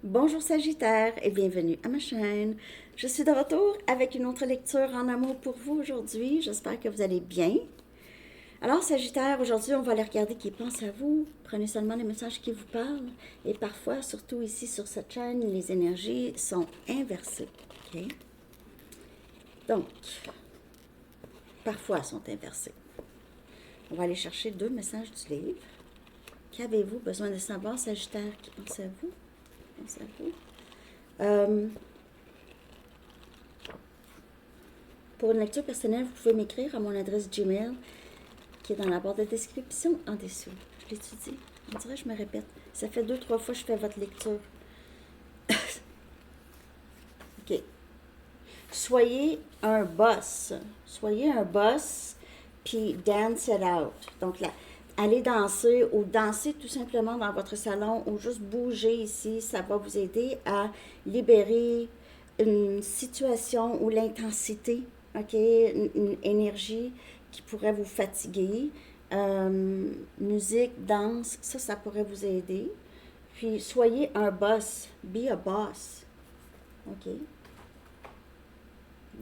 Bonjour Sagittaire et bienvenue à ma chaîne. Je suis de retour avec une autre lecture en amour pour vous aujourd'hui. J'espère que vous allez bien. Alors Sagittaire, aujourd'hui on va aller regarder qui pense à vous. Prenez seulement les messages qui vous parlent. Et parfois, surtout ici sur cette chaîne, les énergies sont inversées. Ok? Donc, parfois elles sont inversées. On va aller chercher deux messages du livre. Qu'avez-vous besoin de savoir, Sagittaire, qui pense à vous? Pense à vous. Pour une lecture personnelle, vous pouvez m'écrire à mon adresse Gmail qui est dans la barre de description en dessous. Je l'étudie. On dirait que je me répète. Ça fait 2-3 fois que je fais votre lecture. OK. Soyez un boss. Soyez un boss, puis dance it out. Donc, là, allez danser ou danser tout simplement dans votre salon ou juste bouger ici, ça va vous aider à libérer une situation ou l'intensité, OK, une énergie qui pourrait vous fatiguer. Musique, danse, ça pourrait vous aider. Puis, soyez un boss. Be a boss. OK?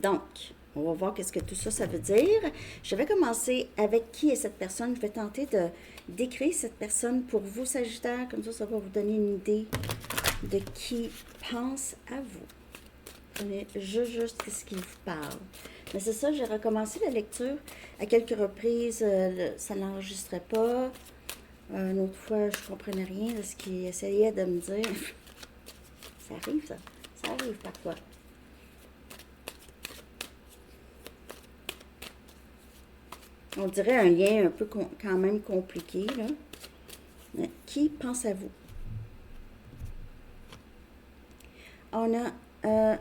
Donc, on va voir qu'est-ce que tout ça, ça veut dire. Je vais commencer avec qui est cette personne. Je vais tenter de décrire cette personne pour vous, Sagittaire. Comme ça va vous donner une idée de qui pense à vous. Prenez juste ce qu'il vous parle. Mais c'est ça, j'ai recommencé la lecture à quelques reprises. Ça n'enregistrait pas. Une autre fois, je ne comprenais rien de ce qu'il essayait de me dire. Ça arrive, ça. Ça arrive parfois. On dirait un lien un peu quand même compliqué, là. Mais qui pense à vous? On a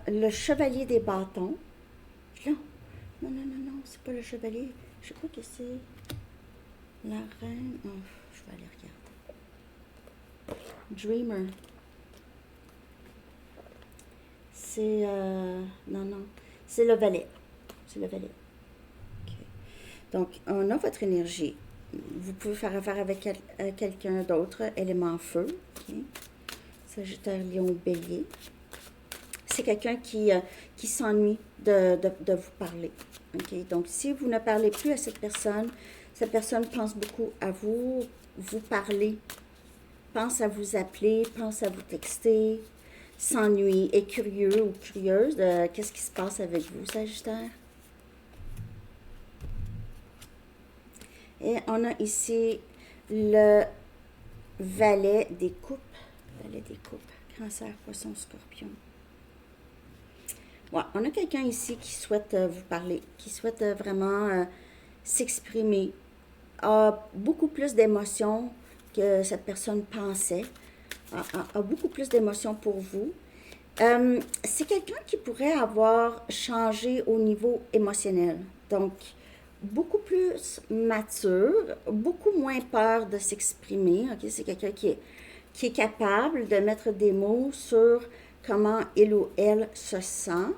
le chevalier des bâtons. Non, non, c'est pas le chevalier. Je crois que c'est la reine. Oh, je vais aller regarder. Dreamer. C'est... non. C'est le valet. C'est le valet. OK. Donc, on a votre énergie. Vous pouvez faire affaire avec quelqu'un d'autre, élément feu. OK. Sagittaire, Lion, Bélier. C'est quelqu'un qui s'ennuie de vous parler. OK? Donc, si vous ne parlez plus à cette personne pense beaucoup à vous, vous parlez, pense à vous appeler, pense à vous texter, s'ennuie, est curieux ou curieuse de qu'est-ce qui se passe avec vous, Sagittaire. Et on a ici le valet des coupes. Valet des coupes. Cancer, poisson, scorpion. Ouais, on a quelqu'un ici qui souhaite vous parler, qui souhaite vraiment s'exprimer, a beaucoup plus d'émotions que cette personne pensait, a beaucoup plus d'émotions pour vous. C'est quelqu'un qui pourrait avoir changé au niveau émotionnel. Donc, beaucoup plus mature, beaucoup moins peur de s'exprimer. Okay? C'est quelqu'un qui est capable de mettre des mots sur comment il ou elle se sent.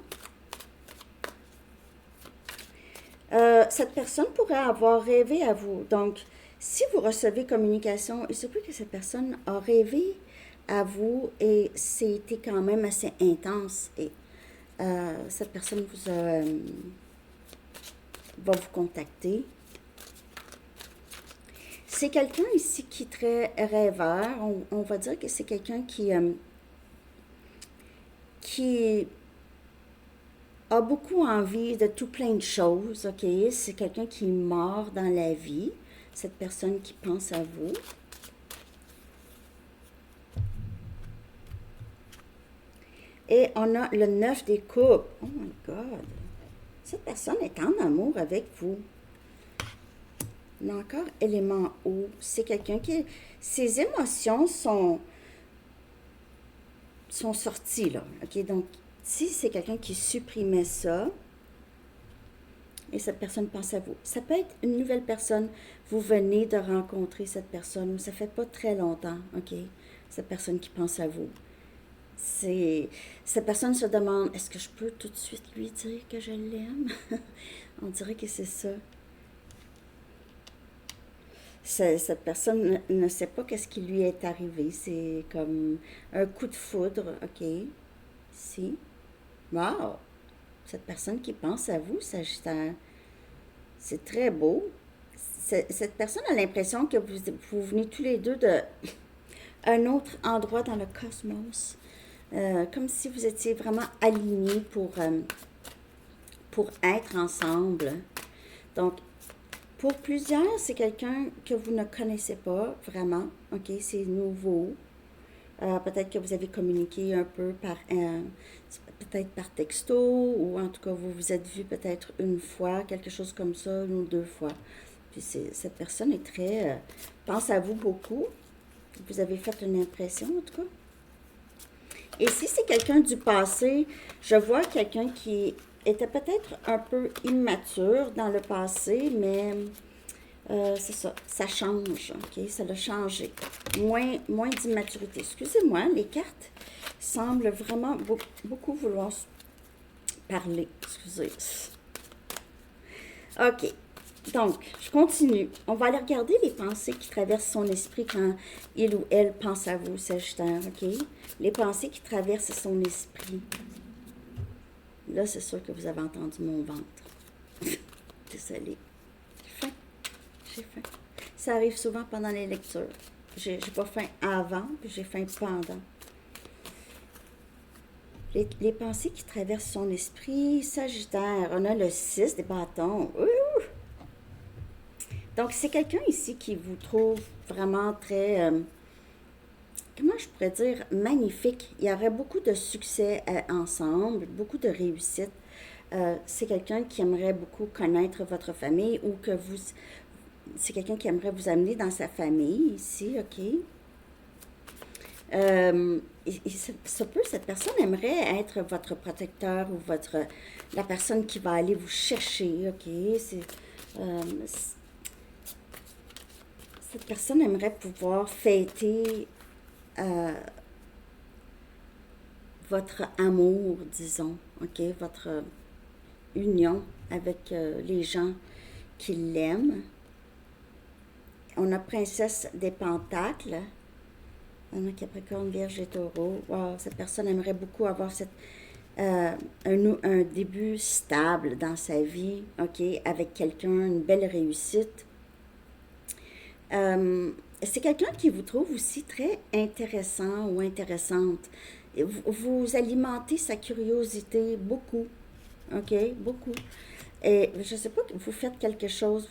Cette personne pourrait avoir rêvé à vous. Donc, si vous recevez communication, il se peut que cette personne a rêvé à vous et c'était quand même assez intense. Et cette personne va vous contacter. C'est quelqu'un ici qui est très rêveur. On va dire que c'est quelqu'un qui a beaucoup envie de tout plein de choses, OK? C'est quelqu'un qui est mort dans la vie, cette personne qui pense à vous. Et on a le 9 des coupes. Oh my God! Cette personne est en amour avec vous. On a encore élément eau. C'est quelqu'un qui... Ses émotions sont sorties, là. OK? Donc, si c'est quelqu'un qui supprimait ça, et cette personne pense à vous. Ça peut être une nouvelle personne. Vous venez de rencontrer cette personne, ou ça fait pas très longtemps, OK? Cette personne qui pense à vous. Cette personne se demande, est-ce que je peux tout de suite lui dire que je l'aime? On dirait que c'est ça. Cette personne ne sait pas qu'est-ce qui lui est arrivé. C'est comme un coup de foudre. OK. Si. Wow. Cette personne qui pense à vous, Sagittaire. C'est très beau. Cette personne a l'impression que vous venez tous les deux d'un autre endroit dans le cosmos. Comme si vous étiez vraiment alignés pour être ensemble. Donc, pour plusieurs, c'est quelqu'un que vous ne connaissez pas vraiment. OK, c'est nouveau. Peut-être que vous avez communiqué un peu peut-être par texto, ou en tout cas, vous vous êtes vu peut-être une fois, quelque chose comme ça, une ou deux fois. Puis cette personne est pense à vous beaucoup. Vous avez fait une impression, en tout cas. Et si c'est quelqu'un du passé, je vois quelqu'un qui était peut-être un peu immature dans le passé, mais c'est ça, ça change, OK? Ça l'a changé. Moins d'immaturité. Excusez-moi, les cartes semblent vraiment beaucoup vouloir parler. Excusez. OK. Donc, je continue. On va aller regarder les pensées qui traversent son esprit quand il ou elle pense à vous, Sagittaire, OK? Les pensées qui traversent son esprit. Là, c'est sûr que vous avez entendu mon ventre. Désolée. J'ai faim. Ça arrive souvent pendant les lectures. J'ai pas faim avant, puis j'ai faim pendant. Les pensées qui traversent son esprit, Sagittaire, on a le 6 des bâtons. Ouh! Donc, c'est quelqu'un ici qui vous trouve vraiment très, comment je pourrais dire, magnifique. Il y aurait beaucoup de succès ensemble, beaucoup de réussite. C'est quelqu'un qui aimerait beaucoup connaître votre famille ou c'est quelqu'un qui aimerait vous amener dans sa famille ici, OK? Cette personne aimerait être votre protecteur ou la personne qui va aller vous chercher, OK? Cette personne aimerait pouvoir fêter votre amour, disons, OK? Votre union avec les gens qui l'aiment. On a Princesse des Pentacles. On a Capricorne, Vierge et Taureau. Wow, cette personne aimerait beaucoup avoir un début stable dans sa vie, OK, avec quelqu'un, une belle réussite. C'est quelqu'un qui vous trouve aussi très intéressant ou intéressante. Vous alimentez sa curiosité beaucoup, OK, beaucoup. Et je ne sais pas, vous faites quelque chose,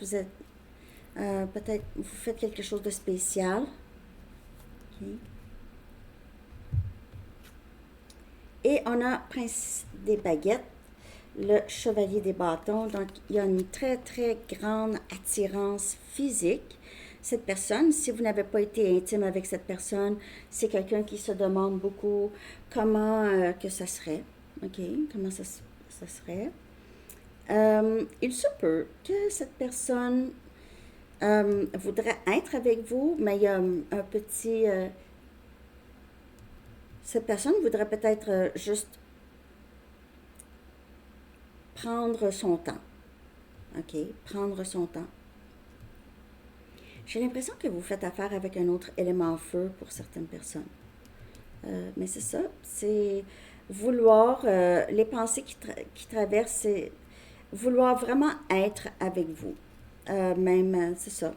peut-être vous faites quelque chose de spécial. OK. Et on a Prince des baguettes, le chevalier des bâtons. Donc, il y a une très, très grande attirance physique. Cette personne, si vous n'avez pas été intime avec cette personne, c'est quelqu'un qui se demande beaucoup comment que ça serait. OK? Comment ça serait. Il se peut que cette personne voudrait être avec vous, mais il y a un petit... cette personne voudrait peut-être juste prendre son temps. OK? Prendre son temps. J'ai l'impression que vous faites affaire avec un autre élément feu pour certaines personnes. Mais c'est ça. C'est vouloir... les pensées qui traversent, c'est vouloir vraiment être avec vous. Même, c'est ça.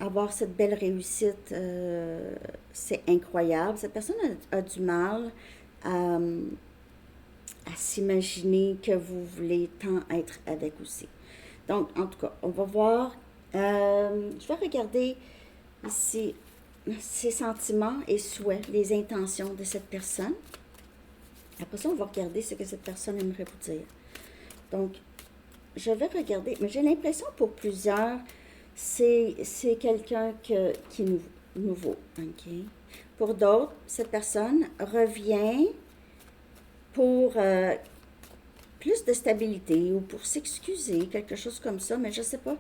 Avoir cette belle réussite, c'est incroyable. Cette personne a du mal à s'imaginer que vous voulez tant être avec aussi. Donc, en tout cas, on va voir. Je vais regarder ici ses sentiments et souhaits, les intentions de cette personne. Après ça, on va regarder ce que cette personne aimerait vous dire. Donc, je vais regarder, mais j'ai l'impression pour plusieurs, c'est quelqu'un qui est nouveau. OK? Pour d'autres, cette personne revient pour plus de stabilité ou pour s'excuser, quelque chose comme ça, mais je ne sais pas.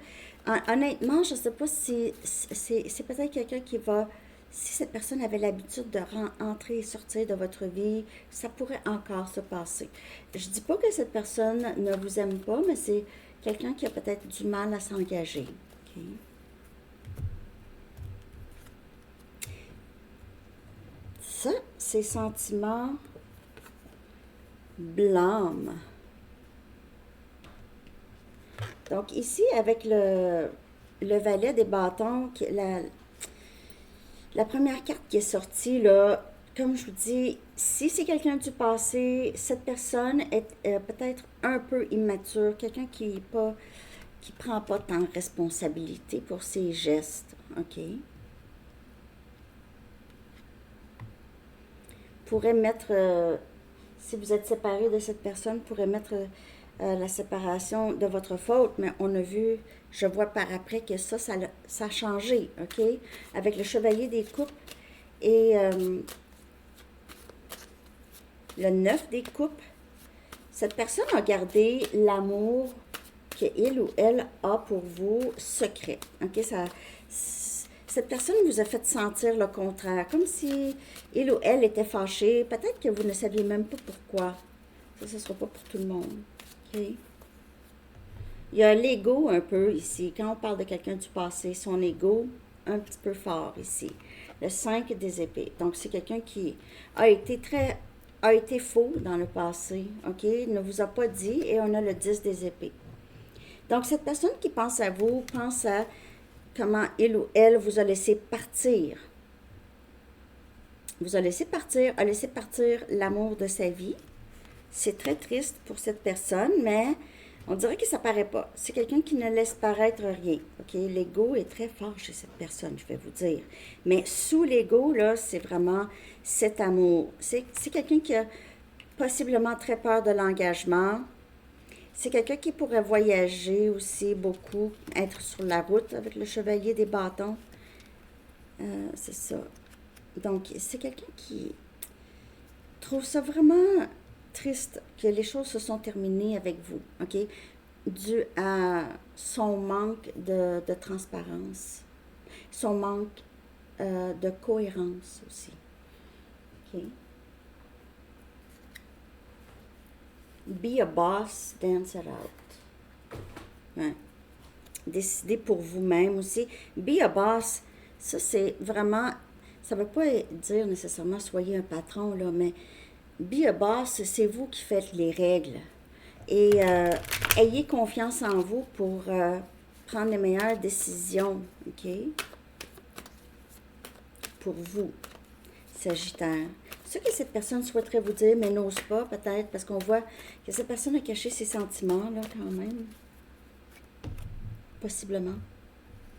Honnêtement, je ne sais pas si c'est peut-être quelqu'un qui va... Si cette personne avait l'habitude de entrer et sortir de votre vie, ça pourrait encore se passer. Je ne dis pas que cette personne ne vous aime pas, mais c'est quelqu'un qui a peut-être du mal à s'engager. Okay? ses sentiments, blâme. Donc ici, avec le valet des bâtons, la première carte qui est sortie, là, comme je vous dis, si c'est quelqu'un du passé, cette personne est peut-être un peu immature, quelqu'un qui prend pas tant de responsabilité pour ses gestes, ok? Pourrait mettre, si vous êtes séparé de cette personne, pourrait mettre la séparation de votre faute, mais on a vu, je vois par après que ça a changé, ok? Avec le chevalier des coupes et le 9 des coupes, cette personne a gardé l'amour qu'il ou elle a pour vous secret. Ok, cette personne vous a fait sentir le contraire, comme si il ou elle était fâché. Peut-être que vous ne saviez même pas pourquoi. Ça, ce ne sera pas pour tout le monde. Ok. Il y a l'ego un peu ici. Quand on parle de quelqu'un du passé, son ego un petit peu fort ici. Le 5 des épées. Donc, c'est quelqu'un qui a été faux dans le passé, ok? Il ne vous a pas dit, et on a le 10 des épées. Donc, cette personne qui pense à vous, pense à comment il ou elle vous a laissé partir. Vous a laissé partir l'amour de sa vie. C'est très triste pour cette personne, mais on dirait que ça paraît pas. C'est quelqu'un qui ne laisse paraître rien. Ok, l'ego est très fort chez cette personne, je vais vous dire. Mais sous l'ego, là, c'est vraiment cet amour. C'est quelqu'un qui a possiblement très peur de l'engagement. C'est quelqu'un qui pourrait voyager aussi beaucoup, être sur la route avec le chevalier des bâtons. C'est ça. Donc, c'est quelqu'un qui trouve ça vraiment triste que les choses se sont terminées avec vous, ok? Dû à son manque de transparence, son manque de cohérence aussi, ok? Be a boss, dance it out. Ouais. Décidez pour vous-même aussi. Be a boss, ça c'est vraiment, ça ne veut pas dire nécessairement soyez un patron, là, mais be a boss, c'est vous qui faites les règles. Et ayez confiance en vous pour prendre les meilleures décisions, ok? Pour vous, Sagittaire. Ce que cette personne souhaiterait vous dire, mais n'ose pas, peut-être, parce qu'on voit que cette personne a caché ses sentiments, là, quand même. Possiblement.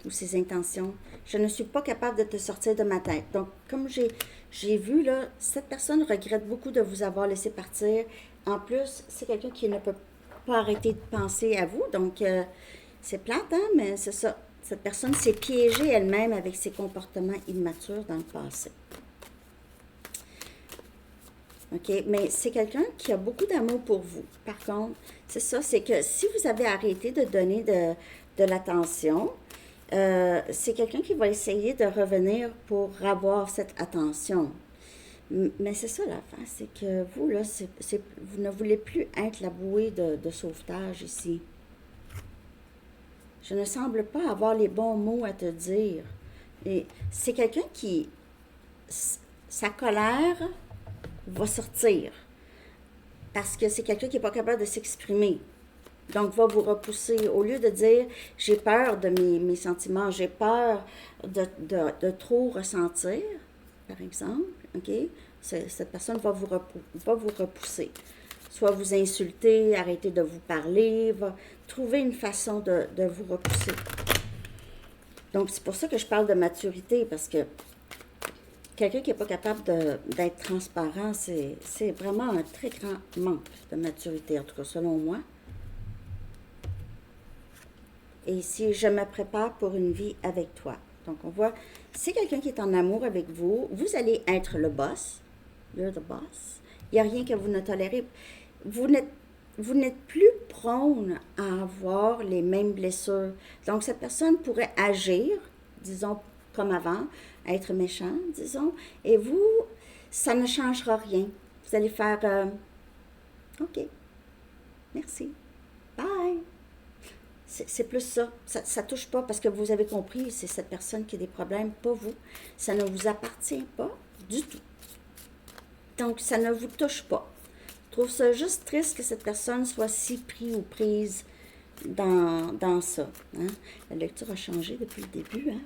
Ou ses intentions. Je ne suis pas capable de te sortir de ma tête. Donc, comme j'ai vu, là, cette personne regrette beaucoup de vous avoir laissé partir. En plus, c'est quelqu'un qui ne peut pas arrêter de penser à vous. Donc, c'est plate, hein, mais c'est ça. Cette personne s'est piégée elle-même avec ses comportements immatures dans le passé. OK? Mais c'est quelqu'un qui a beaucoup d'amour pour vous. Par contre, c'est ça, c'est que si vous avez arrêté de donner de l'attention, c'est quelqu'un qui va essayer de revenir pour avoir cette attention. Mais c'est ça l'affaire, c'est que vous, là, vous ne voulez plus être la bouée de sauvetage ici. Je ne semble pas avoir les bons mots à te dire. Et c'est quelqu'un qui, sa colère va sortir. Parce que c'est quelqu'un qui n'est pas capable de s'exprimer. Donc, va vous repousser. Au lieu de dire, j'ai peur de mes sentiments, j'ai peur de trop ressentir, par exemple, OK? Cette personne va vous repousser. Soit vous insulter, arrêter de vous parler, va trouver une façon de vous repousser. Donc, c'est pour ça que je parle de maturité, parce que quelqu'un qui n'est pas capable d'être transparent, c'est vraiment un très grand manque de maturité, en tout cas selon moi. Et ici, je me prépare pour une vie avec toi. Donc, on voit, c'est quelqu'un qui est en amour avec vous. Vous allez être le boss. You're the boss. Il n'y a rien que vous ne tolérez. Vous n'êtes plus prône à avoir les mêmes blessures. Donc, cette personne pourrait agir, disons, comme avant, être méchant, disons, et vous, ça ne changera rien. Vous allez faire, OK, merci, bye. C'est plus ça. Ça touche pas parce que vous avez compris, c'est cette personne qui a des problèmes, pas vous. Ça ne vous appartient pas du tout. Donc, ça ne vous touche pas. Je trouve ça juste triste que cette personne soit si prise ou prise dans ça. Hein? La lecture a changé depuis le début, hein?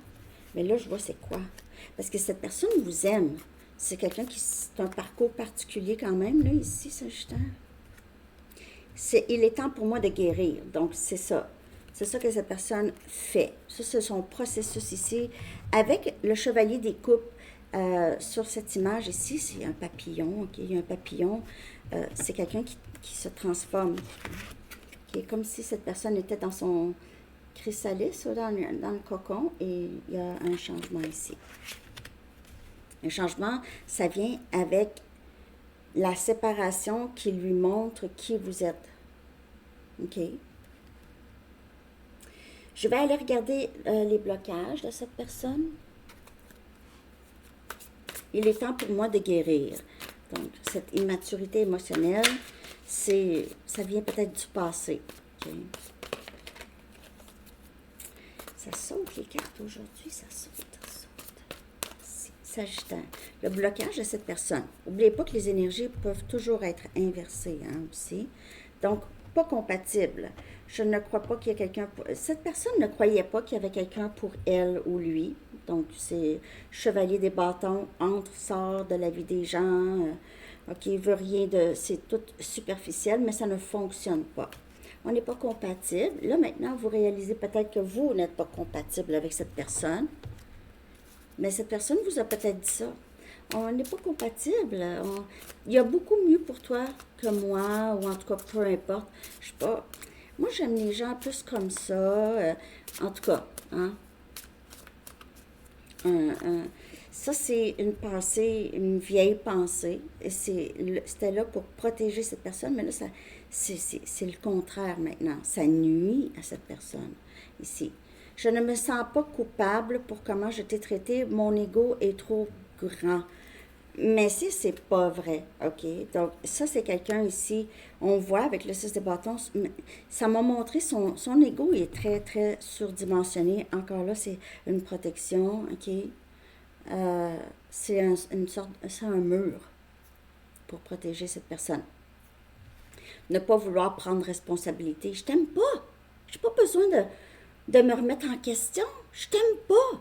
Mais là, je vois c'est quoi. Parce que cette personne vous aime. C'est quelqu'un qui... C'est un parcours particulier quand même, là, ici, Sagittaire. Il est temps pour moi de guérir. Donc, c'est ça. C'est ça que cette personne fait. Ça, c'est son processus ici. Avec le chevalier des coupes, sur cette image ici, c'est un papillon. Okay? Il y a un papillon. C'est quelqu'un qui se transforme. Qui est comme si cette personne était dans son chrysalis, dans le cocon, et il y a un changement ici. Un changement, ça vient avec la séparation qui lui montre qui vous êtes. OK? Je vais aller regarder les blocages de cette personne. Il est temps pour moi de guérir. Donc, cette immaturité émotionnelle, ça vient peut-être du passé. OK? Ça saute les cartes aujourd'hui, ça saute. Sagittaire. Le blocage de cette personne. N'oubliez pas que les énergies peuvent toujours être inversées, hein, aussi. Donc, pas compatible. Je ne crois pas qu'il y ait quelqu'un pour... Cette personne ne croyait pas qu'il y avait quelqu'un pour elle ou lui. Donc, c'est chevalier des bâtons, entre, sort de la vie des gens. OK, il veut rien de... C'est tout superficiel, mais ça ne fonctionne pas. On n'est pas compatible. Là, maintenant, vous réalisez peut-être que vous n'êtes pas compatible avec cette personne. Mais cette personne vous a peut-être dit ça. On n'est pas compatible. Il y a beaucoup mieux pour toi que moi, ou en tout cas, peu importe. Je sais pas. Moi, j'aime les gens plus comme ça. En tout cas, hein. Ça, c'est une pensée, une vieille pensée. Et c'était là pour protéger cette personne, mais là, c'est le contraire maintenant. Ça nuit à cette personne ici. Je ne me sens pas coupable pour comment je t'ai traité. Mon ego est trop grand. Mais si c'est pas vrai, OK? Donc, ça, c'est quelqu'un ici, on voit avec le 6 de bâtons, ça m'a montré son ego est très, très surdimensionné. Encore là, c'est une protection, OK? C'est c'est un mur pour protéger cette personne. Ne pas vouloir prendre responsabilité. Je t'aime pas. J'ai pas besoin de me remettre en question. Je t'aime pas.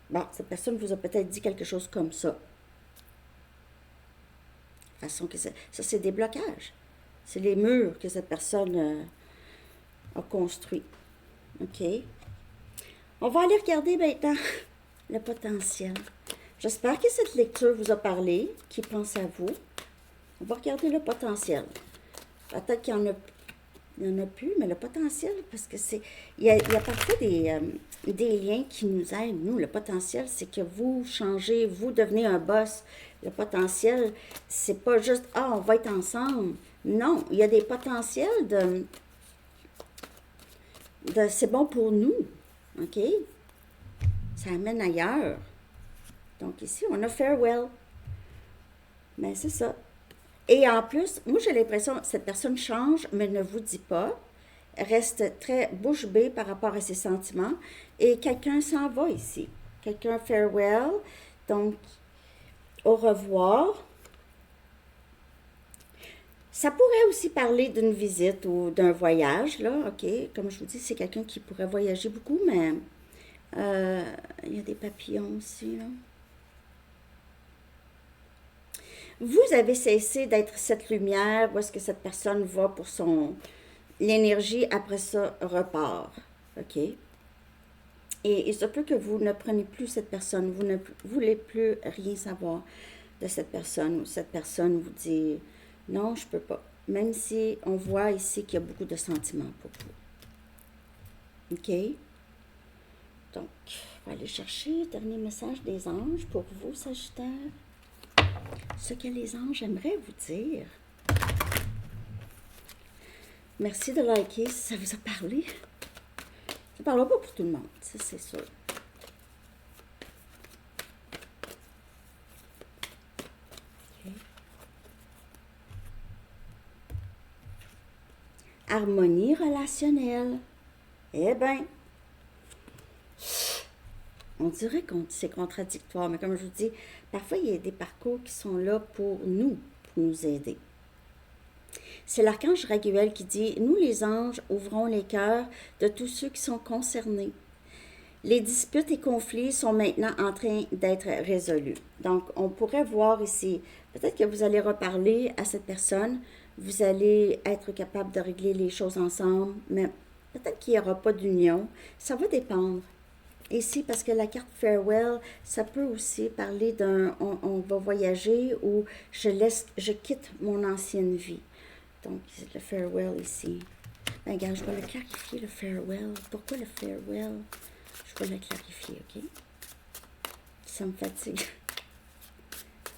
Bon, cette personne vous a peut-être dit quelque chose comme ça. De façon que ça, c'est des blocages. C'est les murs que cette personne a construits. OK? On va aller regarder maintenant le potentiel. J'espère que cette lecture vous a parlé, qui pense à vous. On va regarder le potentiel. Peut-être qu'il y en a plus, mais le potentiel, parce que il y a parfois des liens qui nous aident. Nous, le potentiel, c'est que vous changez, vous devenez un boss. Le potentiel, c'est pas juste, on va être ensemble. Non, il y a des potentiels c'est bon pour nous. OK? Ça amène ailleurs. Donc ici, on a farewell. Mais c'est ça. Et en plus, moi j'ai l'impression que cette personne change, mais ne vous dit pas, reste très bouche bée par rapport à ses sentiments, et quelqu'un s'en va ici. Quelqu'un farewell, donc au revoir. Ça pourrait aussi parler d'une visite ou d'un voyage, là, OK? Comme je vous dis, c'est quelqu'un qui pourrait voyager beaucoup, mais il y a des papillons aussi, là. Vous avez cessé d'être cette lumière où est-ce que cette personne va pour l'énergie, après ça, repart. OK? Et il se peut que vous ne preniez plus cette personne, vous ne voulez plus rien savoir de cette personne, ou cette personne vous dit « Non, je peux pas ». Même si on voit ici qu'il y a beaucoup de sentiments pour vous. OK? Donc, on va aller chercher le dernier message des anges pour vous, Sagittaire. Ce que les anges aimeraient vous dire. Merci de liker si ça vous a parlé. Ça ne parlera pas pour tout le monde, ça c'est sûr. Okay. Harmonie relationnelle. Eh bien, On dirait que c'est contradictoire, mais comme je vous dis, parfois il y a des parcours qui sont là pour nous aider. C'est l'archange Raguel qui dit, nous les anges ouvrons les cœurs de tous ceux qui sont concernés. Les disputes et conflits sont maintenant en train d'être résolus. Donc, on pourrait voir ici, peut-être que vous allez reparler à cette personne, vous allez être capable de régler les choses ensemble, mais peut-être qu'il n'y aura pas d'union. Ça va dépendre. Ici, parce que la carte Farewell, ça peut aussi parler d'un on va voyager ou je quitte mon ancienne vie. Donc, c'est le Farewell ici. Ben, regarde, je vais le clarifier, le Farewell. Pourquoi le Farewell? Je vais le clarifier, OK? Ça me fatigue.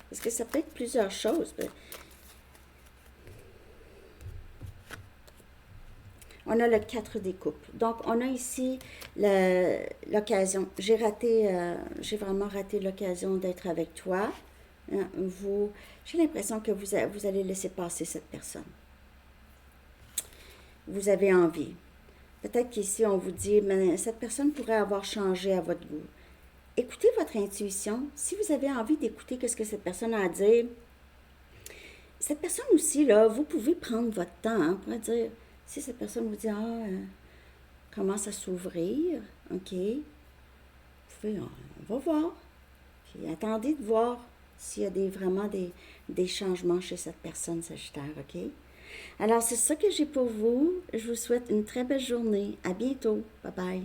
Parce que ça peut être plusieurs choses. On a le 4 des coupes. Donc, on a ici l'occasion. J'ai vraiment raté l'occasion d'être avec toi. Hein, j'ai l'impression que vous allez laisser passer cette personne. Vous avez envie. Peut-être qu'ici, on vous dit, mais cette personne pourrait avoir changé à votre goût. Écoutez votre intuition. Si vous avez envie d'écouter ce que cette personne a à dire, cette personne aussi, là, vous pouvez prendre votre temps hein, pour dire, si cette personne vous dit, commence à s'ouvrir, OK, vous pouvez, on va voir. Puis attendez de voir s'il y a vraiment des changements chez cette personne Sagittaire, OK? Alors, c'est ça que j'ai pour vous. Je vous souhaite une très belle journée. À bientôt. Bye bye.